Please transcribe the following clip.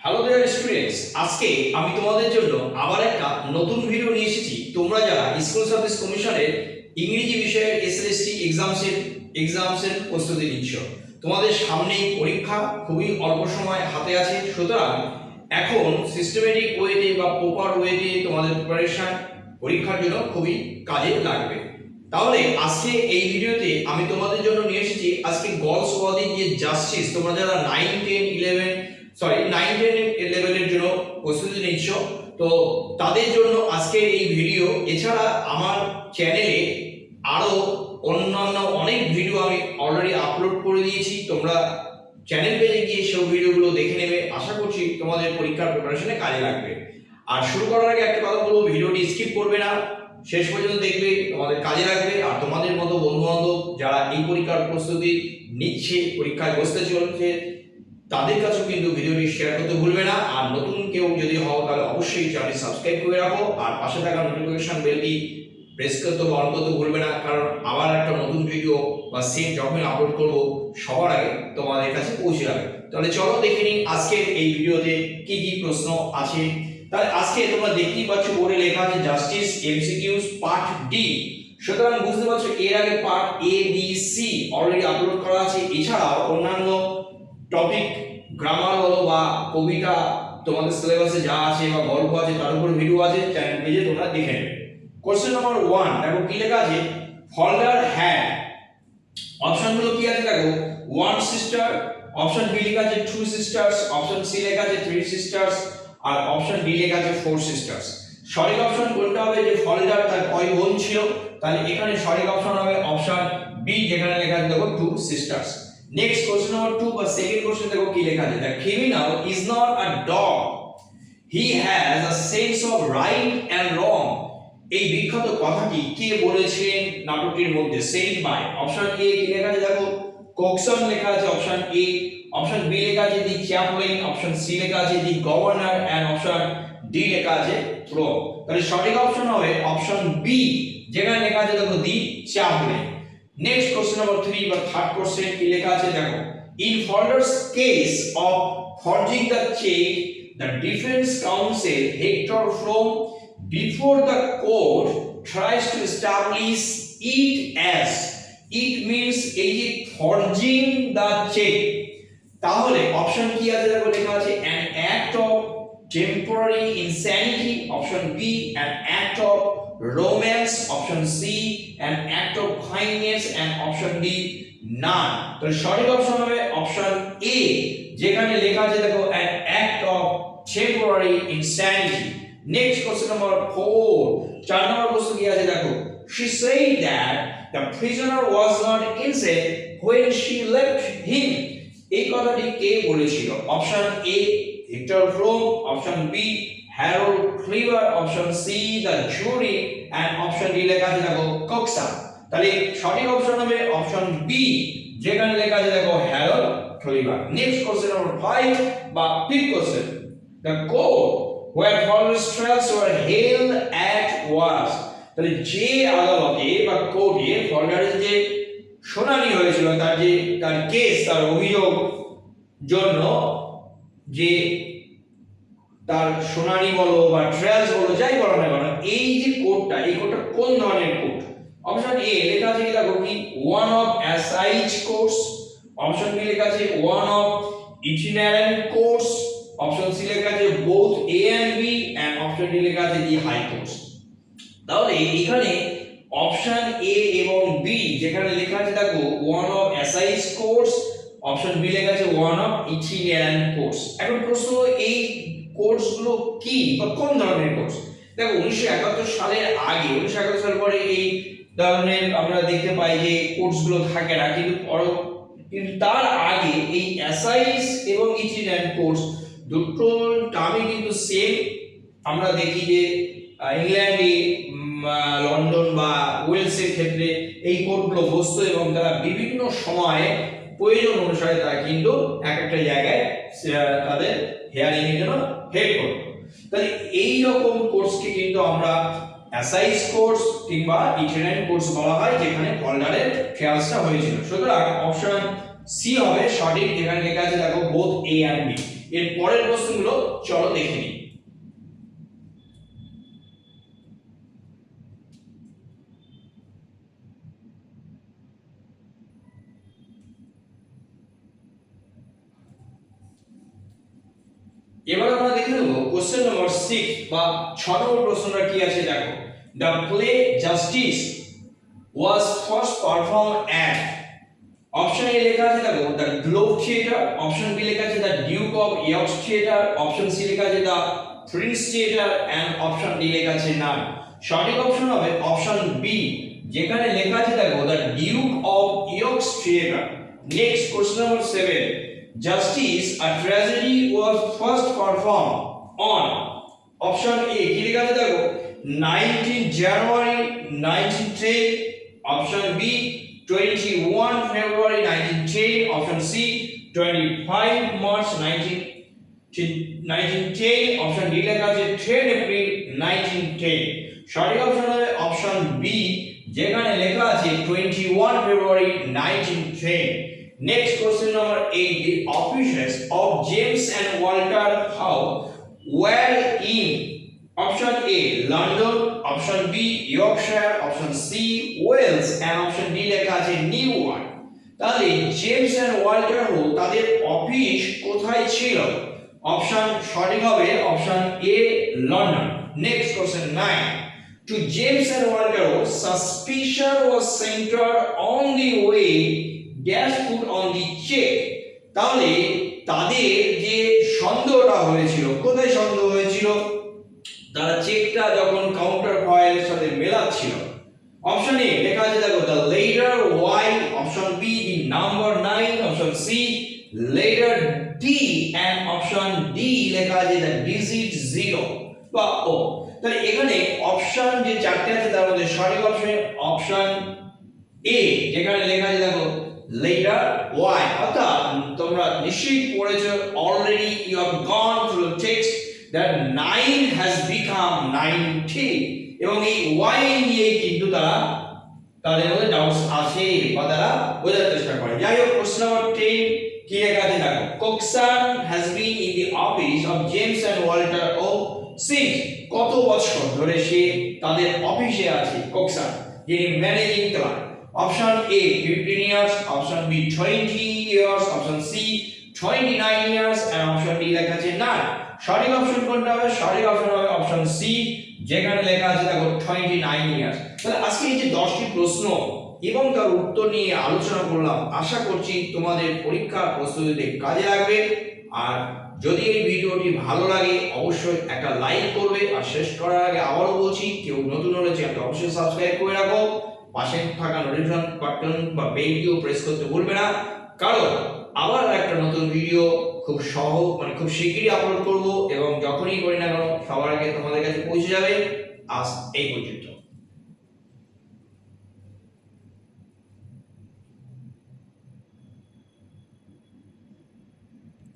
Hello dear students, আজকে আমি তোমাদের জন্য আবার একটা নতুন ভিডিও নিয়ে এসেছি। তোমরা যারা স্কুল সার্ভিস কমিশনের ইংরেজি বিষয়ের এসএসসি এক্সামসের প্রস্তুতি নিচ্ছ, তোমাদের সামনেই পরীক্ষা খুবই অল্প সময় হাতে আছে। সুতরাং এখন সিস্টেমেটিক ওয়েতে বা প্রপার ওয়েতে তোমাদের প্রিপারেশন পরীক্ষার জন্য খুবই কাজে লাগবে। তাহলে আজকে এই ভিডিওতে আমি তোমাদের জন্য নিয়ে এসেছি আজকে গার্লস ওয়ার্ডের যে জাস্টিস, তোমরা যারা 9-10 লেভেলের জন্য প্রস্তুতি নিচ্ছ, তো তাদের জন্য আজকে এই ভিডিও। এছাড়া আমার চ্যানেলে আরো অন্যান্য অনেক ভিডিও আমি অলরেডি আপলোড করে দিয়েছি, তোমরা চ্যানেল পেজে গিয়ে সেই ভিডিওগুলো দেখে নেবে। আশা করছি তোমাদের পরীক্ষার প্রিপারেশনে কাজে লাগবে। আর শুরু করার আগে একটা কথা বলবো, ভিডিওটি স্কিপ করবে না, শেষ পর্যন্ত দেখবে, তোমাদের কাজে লাগবে। আর তোমাদের মতো বন্ধু বান্ধব যারা এই পরীক্ষার প্রস্তুতি নিচ্ছে, পরীক্ষায় বসতে চলছে, তাদের কাছেও কিন্তু ভিডিওটি শেয়ার করতে ভুলবে না। আর নতুন কেউ যদি হও তাহলে অবশ্যই চ্যানেলটি সাবস্ক্রাইব করে রাখো, আর পাশে থাকা নোটিফিকেশন বেলটি প্রেস করতে বা অন করতে ভুলবে না, কারণ আবার একটা নতুন ভিডিও বা সেম যখন আপলোড করব সবার আগে তোমাদের কাছে পৌঁছে যাবে। তাহলে চলো দেখে নিই আজকের এই ভিডিওতে কি কি প্রশ্ন আছে। তাহলে আজকে তোমরা দেখতেই পাচ্ছ বোর্ডে লেখা আছে জাস্টিস এমসিকিউস পার্ট ডি। সুতরাং বুঝতে পারছো এর আগে part A B C already upload করা আছে। এছাড়াও অন্যান্য টপিক, গ্রামার বলো বা কবিতা তোমাদের সিলেবাসে যা আছে বা গল্প আছে তার উপর ভিডিও আছে, চ্যানেল পেজে তোমরা দেখে নেবে। কোশ্চেন নাম্বার 1 দেখো কি লেখা আছে, ফলডার হ্যাড, অপশনগুলো কি আছে দেখো, 1 সিস্টার, অপশন বি লেখা আছে 2 সিস্টার্স, অপশন সি লেখা আছে 3 সিস্টার্স, আর অপশন ডি লেখা আছে 4 সিস্টার্স। সঠিক অপশন কোনটা হবে, যে ফলডার তার কয় বোন ছিল, তাহলে এখানে সঠিক অপশন হবে অপশন বি, যেখানে লেখা আছে দেখো 2 সিস্টার্স। নেক্সট কোশ্চেন নাম্বার 2 বা সেকেন্ড কোশ্চেন দেখো কি লেখা আছে, the criminal is not a dog, he has a sense of right and wrong. এই বিখ্যাত কথাটি কে বলেছেন নাটকটির মধ্যে, সেড বাই। অপশন এ কি লেখা আছে দেখো, কোকসন লেখা আছে অপশন এ, অপশন বি লেখা আছে দি চ্যাপলিন, অপশন সি লেখা আছে the governor, and option D লেখা আছে প্রো। তাহলে সঠিক অপশন হবে অপশন বি, যেখানে লেখা আছে দেখো the Chaplin. Next question number 3 বা থার্ড কোশ্চেন কি লেখা আছে দেখো, in Faulder's case of forging the cheque, the defence counsel Hector from before the court tries to establish it as, it means এই যে forging the check, তাহলে option কি আছে দেখো লেখা আছে an act of temporary insanity, option B an act of romance, option C an act of kindness, and option D none। তো সঠিক অপশন হবে অপশন A, যেখানে লেখা আছে দেখো an act of temporary insanity। Next question number 4, 4 নম্বর প্রশ্ন কি আছে দেখো, she said that the prisoner was not insane when she left him। এই কথাটি কে বলেছিল, option A Hector From, option B Harold Cleaver, option C the jury, and option D লেখা আছে দেখো Coxon। তাহলে সঠিক অপশন হবে অপশন বি, যেখানে লেখা আছে দেখো Harold Cleaver। Next question number 5 বা fifth question, the court where Fowler's trials were held at was। তাহলে যে আদালতে বা কোর্টে ফলডারের যে শুনানি হয়েছিল, তার কেস, তার অভিযোগ জন্য যে তার শুনানি বলো বা ট্রায়ালস বলো যাই বলো না কেন, এই যে কোর্টটা, এই কোর্টটা কোন ধরনের কোর্ট। অপশন এ লেখা আছে কি দেখো কি one of assize courts, option B লেখা আছে one of itinerant courts, option C লেখা আছে both A and B, and option D লেখা আছে দি হাই কোর্টস। তাহলে এখানে অপশন এ এবং বি, যেখানে লেখা আছে দেখো one of assize courts, option B লেখা আছে ওয়ান অফ ইটিনারেন্ট কোর্টস। এখন প্রশ্ন, এই কোর্স গুলো কি বা কোন ধরনের কোর্স। দেখো 1971 সালের আগে, 1971 সাল পরে এই ধরনের আমরা দেখতে পাই যে কোর্স গুলো থাকে না, কিন্তু তার আগে এই অ্যাসাইজ এবং ইটিনারেন্ট কোর্স দুটো টার্মই কিন্তু সেম। আমরা দেখি যে ইংল্যান্ডে, লন্ডন বা ওয়েলসের ক্ষেত্রে এই কোর্টগুলো বসতো, এবং তারা বিভিন্ন সময়ে প্রয়োজন অনুসারে তারা কিন্তু এক একটা জায়গায় তাদের হিয়ারিং এর জন্য হেল্প করতো। তাহলে এই রকম কোর্সকে কিন্তু আমরা অ্যাসাইজ কোর্স কিংবা ইটিনারেন্ট কোর্স বলা হয়, যেখানে ফলডারের ট্রায়ালসটা হয়েছিল। সুতরাং অপশন সি হবে সঠিক, যেখানে লেখা আছে দেখো both A and B। এর পরের প্রশ্নগুলো চলো দেখে নিই। এবার আমরা দেখে নেব কোশ্চেন নম্বর 6 বা 6 নম্বর প্রশ্নটা কি আছে দেখো। The play Justice was first perform at, option A লেখা আছে দেখো the Globe Theatre, option B লেখা আছে the Duke of York Theatre, option C লেখা আছে the Prince Theatre and option D লেখা আছে নান। সঠিক অপশন হবে অপশন বি, যেখানে লেখা আছে দেখো the Duke of York theatre. Next question number 7, justice a tragedy was first perform on, option A কি লেখা আছে দেখো 19 জানুয়ারি 1910, option B 21 February 1910, option C 25 March 1910, option D লেখা আছে 10 April 1910। সঠিক অপশন হবে অপশন বি, যেখানে লেখা আছে 21 February 1910। Next question number 8, the offices of James and Walter Howe were in, option A London, option B Yorkshire, option C Wales and option D লেখা আছে New York. তাহলে জেমস এন্ড ওয়াল্টার হো তাদের office কোথায় ছিল? অপশন সঠিক হবে option A London. Next question 9, to James and Walter suspicion was centered on the way dash put on the check, তাহলে তাদের যে সন্দেহটা হয়েছিল কোথায় সন্দেহ হয়েছিল? তারা চেকটা যখন কাউন্টার ফয়েলের সাথে মেলাচ্ছিল। অপশন এ লেখা আছে দেখো the letter Y, option B the number 9, option C letter D and option D লেখা আছে দ্য ডিজিট 0 বা ও। তাহলে এখানে অপশন যে চারটে আছে তার মধ্যে সঠিক অপশন অপশন এ, যেখানে লেখা আছে দেখো লেটার ওয়াই। অর্থাৎ তোমরা নিশ্চয়ই পড়েছো already, you have gone through the text that 9 has become 90, এবং এই y নিয়ে কিন্তু তাদের মধ্যে ডাউটস আছে বা তারা বোঝার চেষ্টা করে। যাই হোক, প্রশ্ন নম্বর 10 কি লেখা আছে দেখো, Coxon has been in the office of James and Walter since, কত বছর ধরে সে তাদের অফিসে আছে Coxon, যিনি managing clerk. Option A 15 years, option B 20 years, option C 29 years and option D লেখা আছে না। সঠিক অপশন কোনটা হবে? সঠিক অপশন হবে অপশন সি, যেখানে লেখা আছে দেখো 29 ইয়ার্স। তাহলে আজকে এই যে 10টি প্রশ্ন এবং তার উত্তর নিয়ে আলোচনা করলাম, আশা করছি তোমাদের পরীক্ষার প্রস্তুতিতে কাজে লাগবে। আর যদি এই ভিডিওটি ভালো লাগে অবশ্যই একটা লাইক করবে। আর শেষ করার আগে আবারও বলছি, কেউ নতুন হলে চ্যানেলটা অবশ্যই সাবস্ক্রাইব করে রাখো, পাশে থাকা নোটিফিকেশন বাটন বা বেলটিও প্রেস করতে ভুলবে না, কারণ আবার একটা নতুন ভিডিও খুব খুব শিগগিরই আপলোড করব, এবং যখনই করি না কেন সবার আগে তোমাদের কাছে পৌঁছে যাবে। আজ এই পর্যন্ত।